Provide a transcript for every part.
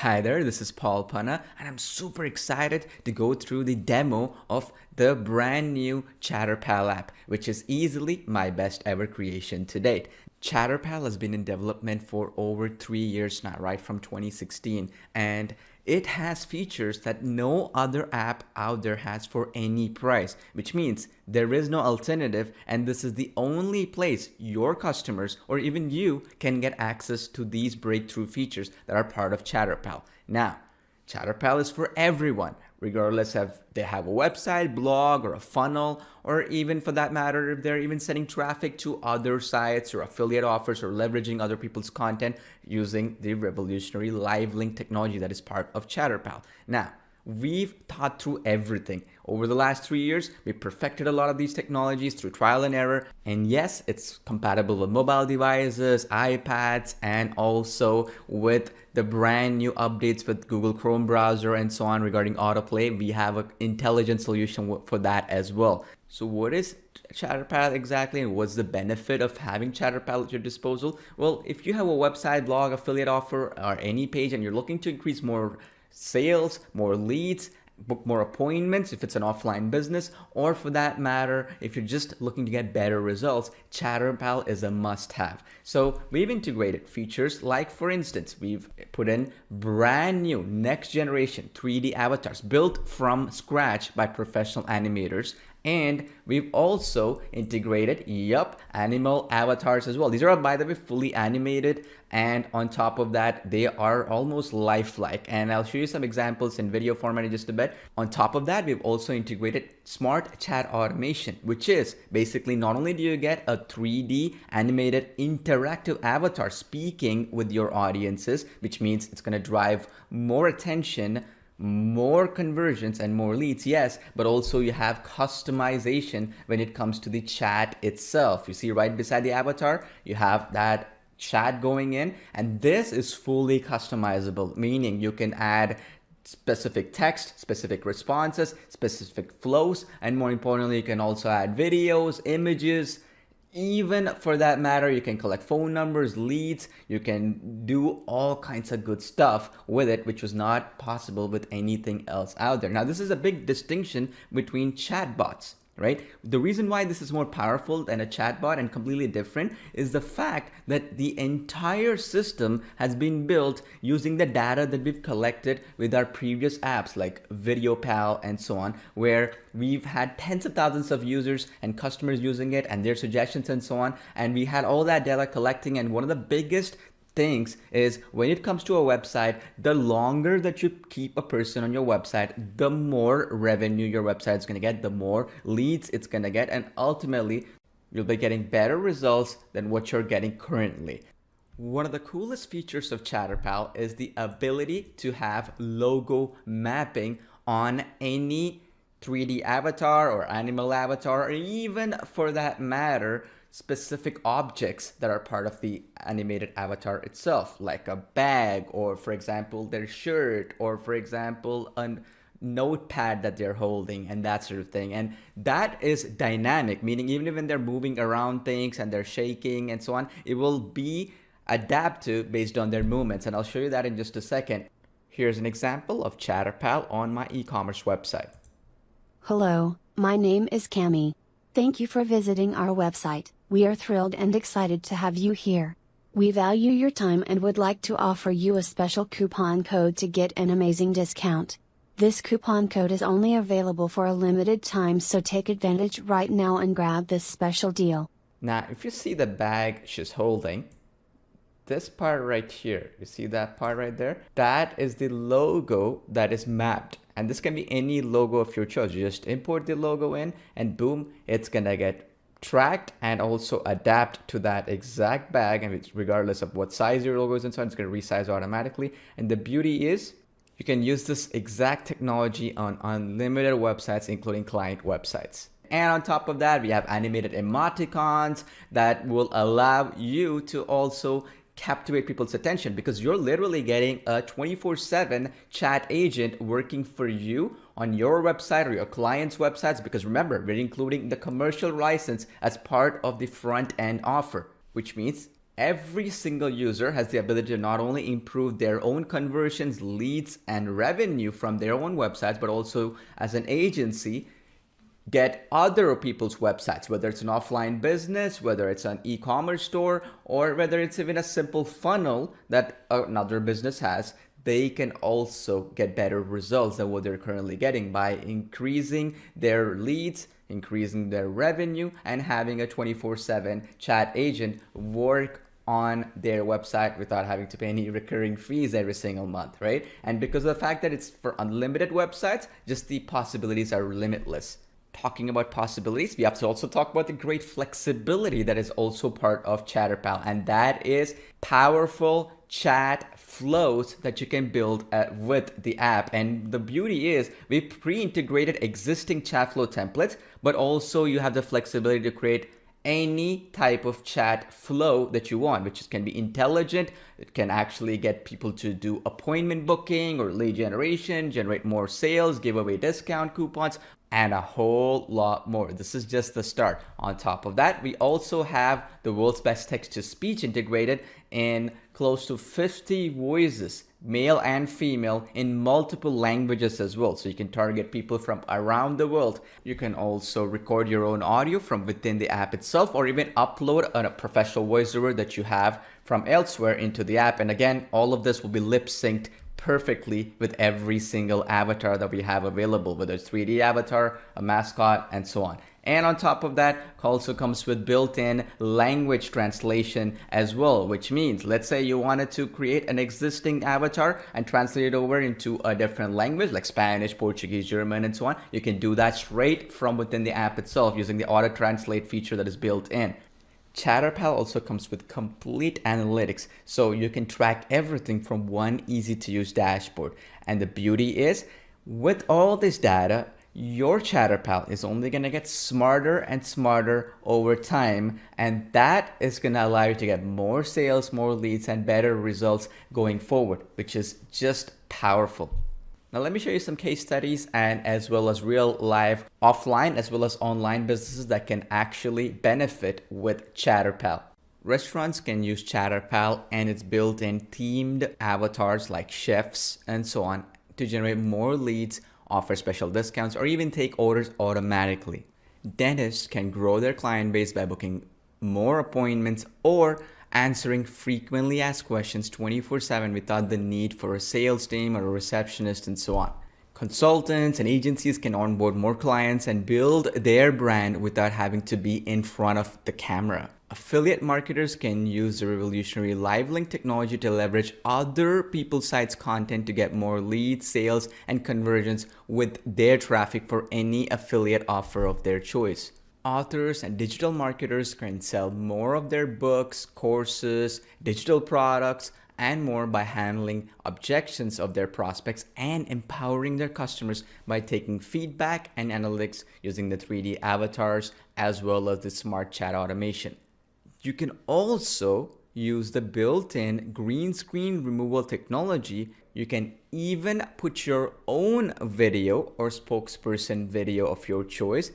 Hi there, this is Paul Ponna, and I'm super excited to go through the demo of the brand new Chatterpal app, which is easily my best ever creation to date. Chatterpal has been in development for over 3 years now, right from 2016, and it has features that no other app out there has for any price, which means there is no alternative, and this is the only place your customers or even you can get access to these breakthrough features that are part of Chatterpal. Now, Chatterpal is for everyone, regardless if they have a website, blog, or a funnel, or even for that matter, if they're even sending traffic to other sites or affiliate offers or leveraging other people's content using the revolutionary live link technology that is part of Chatterpal. Now, we've thought through everything. Over the last 3 years, we perfected a lot of these technologies through trial and error. And yes, it's compatible with mobile devices, iPads, and also with the brand new updates with Google Chrome browser and so on regarding autoplay. We have an intelligent solution for that as well. So what is Chatterpal exactly, and what's the benefit of having Chatterpal at your disposal? Well, if you have a website, blog, affiliate offer, or any page and you're looking to increase more sales, more leads, book more appointments if it's an offline business, or for that matter, if you're just looking to get better results, Chatterpal is a must-have. So we've integrated features like, for instance, we've put in brand new next generation 3D avatars built from scratch by professional animators. And we've also integrated, animal avatars as well. These are, by the way, fully animated. And on top of that, they are almost lifelike. And I'll show you some examples in video format in just a bit. On top of that, we've also integrated smart chat automation, which is basically not only do you get a 3D animated interactive avatar speaking with your audiences, which means it's going to drive more attention, more conversions and more leads, yes, but also you have customization when it comes to the chat itself. You see right beside the avatar, you have that chat going in, and this is fully customizable, meaning you can add specific text, specific responses, specific flows, and more importantly, you can also add videos, images. Even for that matter, you can collect phone numbers, leads, you can do all kinds of good stuff with it, which was not possible with anything else out there. Now, this is a big distinction between chatbots, right? The reason why this is more powerful than a chatbot and completely different is the fact that the entire system has been built using the data that we've collected with our previous apps like VideoPal and so on, where we've had tens of thousands of users and customers using it and their suggestions and so on. And we had all that data collecting, and one of the biggest things is when it comes to a website, the longer that you keep a person on your website, the more revenue your website is going to get, the more leads it's going to get, and ultimately you'll be getting better results than what you're getting currently. One of the coolest features of Chatterpal is the ability to have logo mapping on any 3D avatar or animal avatar, or even for that matter, specific objects that are part of the animated avatar itself, like a bag, or for example, their shirt, or for example, a notepad that they're holding, and that sort of thing. And that is dynamic, meaning even when they're moving around things and they're shaking and so on, it will be adaptive based on their movements. And I'll show you that in just a second. Here's an example of Chatterpal on my e-commerce website. Hello, my name is Cami. Thank you for visiting our website. We are thrilled and excited to have you here. We value your time and would like to offer you a special coupon code to get an amazing discount. This coupon code is only available for a limited time, so take advantage right now and grab this special deal. Now, if you see the bag she's holding, this part right here, you see that part right there? That is the logo that is mapped. And this can be any logo of your choice. You just import the logo in and boom, it's gonna get tracked and also adapt to that exact bag, and it's regardless of what size your logo is and so on, it's gonna resize automatically. And the beauty is you can use this exact technology on unlimited websites, including client websites. And on top of that, we have animated emoticons that will allow you to also captivate people's attention, because you're literally getting a 24/7 chat agent working for you on your website or your client's websites, because remember, we're including the commercial license as part of the front end offer, which means Every single user has the ability to not only improve their own conversions, leads, and revenue from their own websites, but also as an agency, get other people's websites, whether it's an offline business, whether it's an e-commerce store, or whether it's even a simple funnel that another business has. They can also get better results than what they're currently getting by increasing their leads, increasing their revenue, and having a 24/7 chat agent work on their website without having to pay any recurring fees every single month, right? And because of the fact that it's for unlimited websites, just the possibilities are limitless. Talking about possibilities, we have to also talk about the great flexibility that is also part of Chatterpal, and that is powerful chat flows that you can build with the app. And the beauty is we pre-integrated existing chat flow templates, but also you have the flexibility to create any type of chat flow that you want, which can be intelligent. It can actually get people to do appointment booking or lead generation, generate more sales, give away discount coupons, and a whole lot more. This is just the start. On top of that, we also have the world's best text-to-speech integrated in close to 50 voices, male and female, in multiple languages as well. So you can target people from around the world. You can also record your own audio from within the app itself, or even upload a professional voiceover that you have from elsewhere into the app. And again, all of this will be lip synced perfectly with every single avatar that we have available, whether it's 3D avatar, a mascot, and so on. And on top of that, also comes with built-in language translation as well, which means, let's say you wanted to create an existing avatar and translate it over into a different language like Spanish, Portuguese, German, and so on. You can do that straight from within the app itself using the auto translate feature that is built in. Chatterpal also comes with complete analytics, so you can track everything from one easy to use dashboard. And the beauty is, with all this data, your Chatterpal is only going to get smarter and smarter over time, and that is going to allow you to get more sales, more leads, and better results going forward, which is just powerful. Now let me show you some case studies and as well as real live offline as well as online businesses that can actually benefit with Chatterpal. Restaurants can use Chatterpal and its built-in themed avatars like chefs and so on to generate more leads, offer special discounts, or even take orders automatically. Dentists can grow their client base by booking more appointments or answering frequently asked questions 24/7 without the need for a sales team or a receptionist and so on. Consultants and agencies can onboard more clients and build their brand without having to be in front of the camera. Affiliate marketers can use the revolutionary live link technology to leverage other people's sites' content to get more leads, sales, and conversions with their traffic for any affiliate offer of their choice. Authors and digital marketers can sell more of their books, courses, digital products, and more by handling objections of their prospects and empowering their customers by taking feedback and analytics using the 3D avatars as well as the smart chat automation. You can also use the built-in green screen removal technology. You can even put your own video or spokesperson video of your choice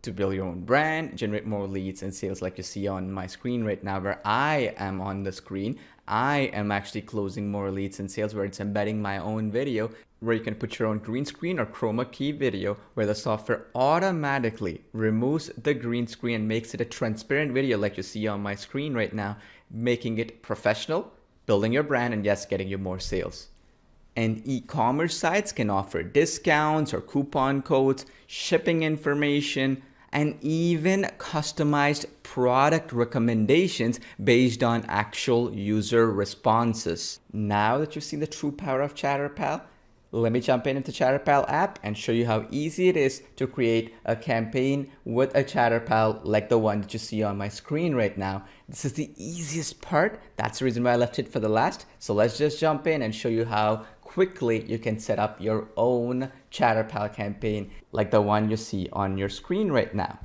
to build your own brand, generate more leads and sales like you see on my screen right now where I am on the screen. I am actually closing more leads and sales where it's embedding my own video where you can put your own green screen or chroma key video where the software automatically removes the green screen and makes it a transparent video like you see on my screen right now, making it professional, building your brand, and yes, getting you more sales. And e-commerce sites can offer discounts or coupon codes, shipping information, and even customized product recommendations based on actual user responses. Now that you've seen the true power of Chatterpal, let me jump into Chatterpal app and show you how easy it is to create a campaign with a Chatterpal like the one that you see on my screen right now. This is the easiest part. That's the reason why I left it for the last. So let's just jump in and show you how quickly you can set up your own Chatterpal campaign like the one you see on your screen right now.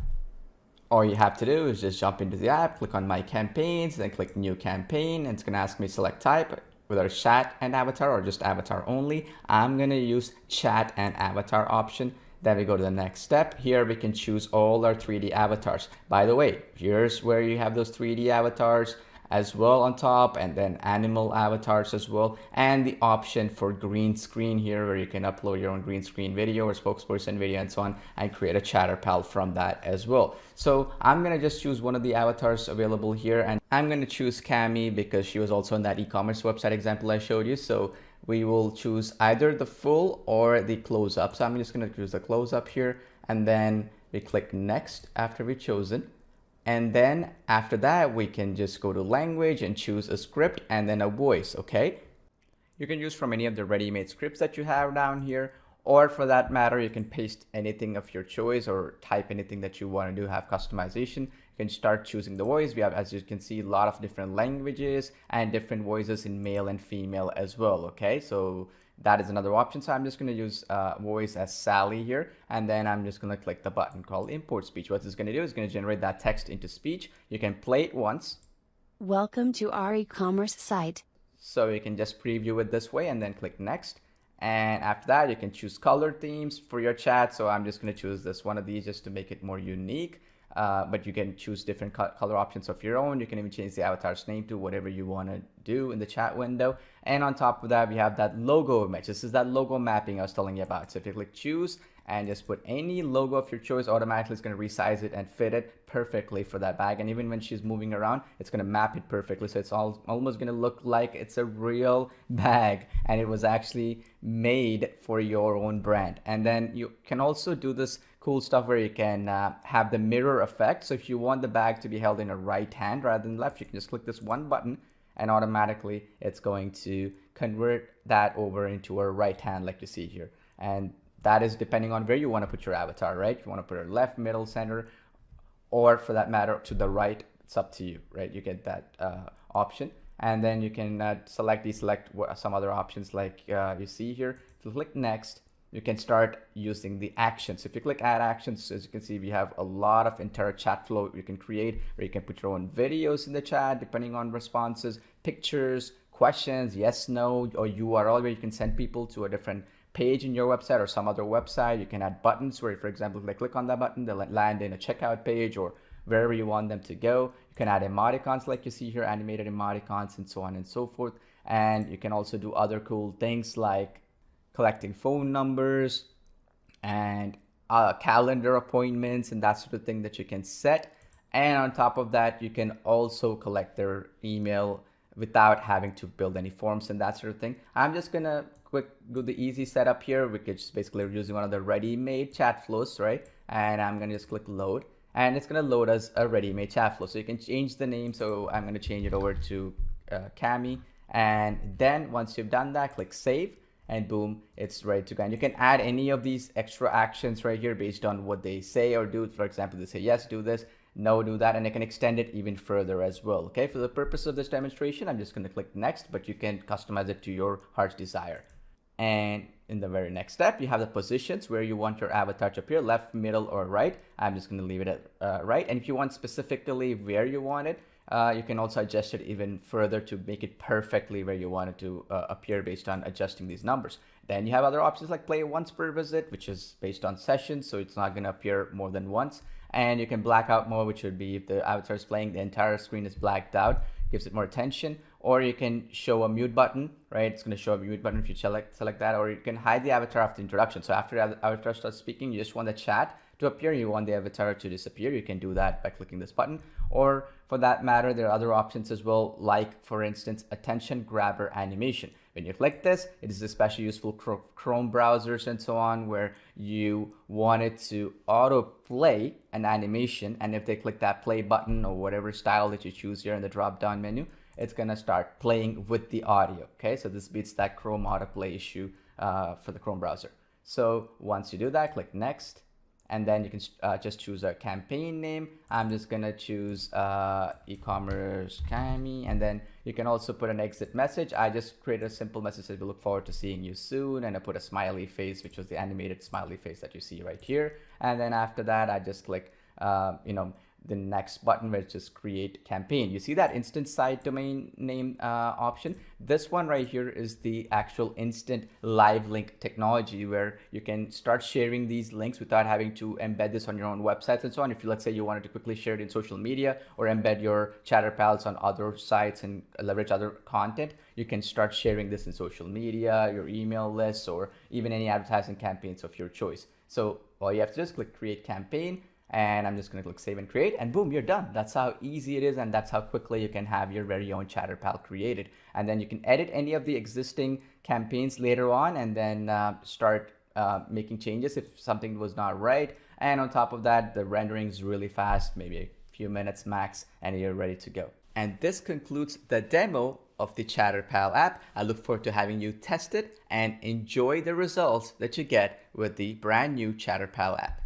All you have to do is just jump into the app, click on my campaigns, then click new campaign, and it's gonna ask me select type, whether chat and avatar or just avatar only. I'm gonna use chat and avatar option. Then we go to the next step. Here we can choose all our 3D avatars. By the way, here's where you have those 3D avatars as well on top, and then animal avatars as well, and the option for green screen here where you can upload your own green screen video or spokesperson video and so on, and create a ChatterPal from that as well. So I'm gonna just choose one of the avatars available here, and I'm gonna choose Cami because she was also on that e-commerce website example I showed you. So we will choose either the full or the close-up. So I'm just gonna choose the close-up here, and then we click next after we've chosen. And then after that, we can just go to language and choose a script and then a voice, okay? You can use from any of the ready-made scripts that you have down here, or for that matter, you can paste anything of your choice or type anything that you want to do, have customization. You can start choosing the voice. We have, as you can see, a lot of different languages and different voices in male and female as well, okay? So that is another option. So I'm just going to use voice as Sally here, and then I'm just going to click the button called import speech. What this is going to do is going to generate that text into speech. You can play it once. Welcome to our e-commerce site. So you can just preview it this way and then click next. And after that, you can choose color themes for your chat. So I'm just going to choose this one of these just to make it more unique. But you can choose different color options of your own. You can even change the avatar's name to whatever you want to do in the chat window. And on top of that, we have that logo image. This is that logo mapping I was telling you about. So if you click choose and just put any logo of your choice, automatically it's going to resize it and fit it perfectly for that bag. And even when she's moving around, it's going to map it perfectly. So it's almost going to look like it's a real bag and it was actually made for your own brand. And then you can also do this cool stuff where you can have the mirror effect. So if you want the bag to be held in a right hand rather than left, you can just click this one button and automatically it's going to convert that over into a right hand like you see here. And that is depending on where you want to put your avatar, right? If you want to put it left, middle, center, or for that matter to the right, it's up to you, right? You get that option. And then you can deselect some other options like you see here. If you click next, you can start using the actions. If you click add actions, as you can see, we have a lot of entire chat flow you can create, where you can put your own videos in the chat depending on responses, pictures, questions, yes, no, or URL where you can send people to a different page in your website or some other website. You can add buttons where, for example, if they click on that button, they'll land in a checkout page or wherever you want them to go. You can add emoticons like you see here, animated emoticons and so on and so forth. And you can also do other cool things like collecting phone numbers and calendar appointments and that sort of thing that you can set. And on top of that, you can also collect their email without having to build any forms and that sort of thing. I'm just gonna do the easy setup here, which is basically using one of the ready-made chat flows, right? And I'm gonna just click load, and it's gonna load us a ready-made chat flow. So you can change the name. So I'm gonna change it over to Cami, and then once you've done that, click save, and boom, it's ready to go. And you can add any of these extra actions right here based on what they say or do. For example, they say yes, do this, no, do that, and I can extend it even further as well. Okay, for the purpose of this demonstration, I'm just going to click next, but you can customize it to your heart's desire. And in the very next step, you have the positions where you want your avatar to appear, left, middle, or right. I'm just going to leave it at right. And if you want specifically where you want it, you can also adjust it even further to make it perfectly where you want it to appear based on adjusting these numbers. Then you have other options like play once per visit, which is based on sessions, so it's not going to appear more than once. And you can black out mode, which would be if the avatar is playing, the entire screen is blacked out, gives it more attention. Or you can show a mute button, right? It's going to show a mute button if you select that. Or you can hide the avatar after introduction. So after the avatar starts speaking, you just want the chat to appear, you want the avatar to disappear. You can do that by clicking this button. Or for that matter, there are other options as well, like for instance, attention grabber animation. When you click this, it is especially useful for Chrome browsers and so on, where you want it to auto play an animation. And if they click that play button or whatever style that you choose here in the drop down menu, it's going to start playing with the audio. Okay, so this beats that Chrome autoplay issue for the Chrome browser. So once you do that, click next. And then you can just choose a campaign name. I'm just gonna choose e-commerce Cami, and then you can also put an exit message. I just created a simple message that we look forward to seeing you soon, and I put a smiley face, which was the animated smiley face that you see right here. And then after that, I just click the next button where it just create campaign. You see that instant site domain name option? This one right here is the actual instant live link technology where you can start sharing these links without having to embed this on your own websites and so on. If you, let's say you wanted to quickly share it in social media or embed your Chatterpals on other sites and leverage other content, you can start sharing this in social media, your email lists, or even any advertising campaigns of your choice. So all you have to do is click create campaign, and I'm just going to click save and create, and boom, you're done. That's how easy it is, and that's how quickly you can have your very own Chatterpal created. And then you can edit any of the existing campaigns later on, and then start making changes if something was not right. And on top of that, the rendering is really fast, maybe a few minutes max, and you're ready to go. And this concludes the demo of the Chatterpal app. I look forward to having you test it and enjoy the results that you get with the brand new Chatterpal app.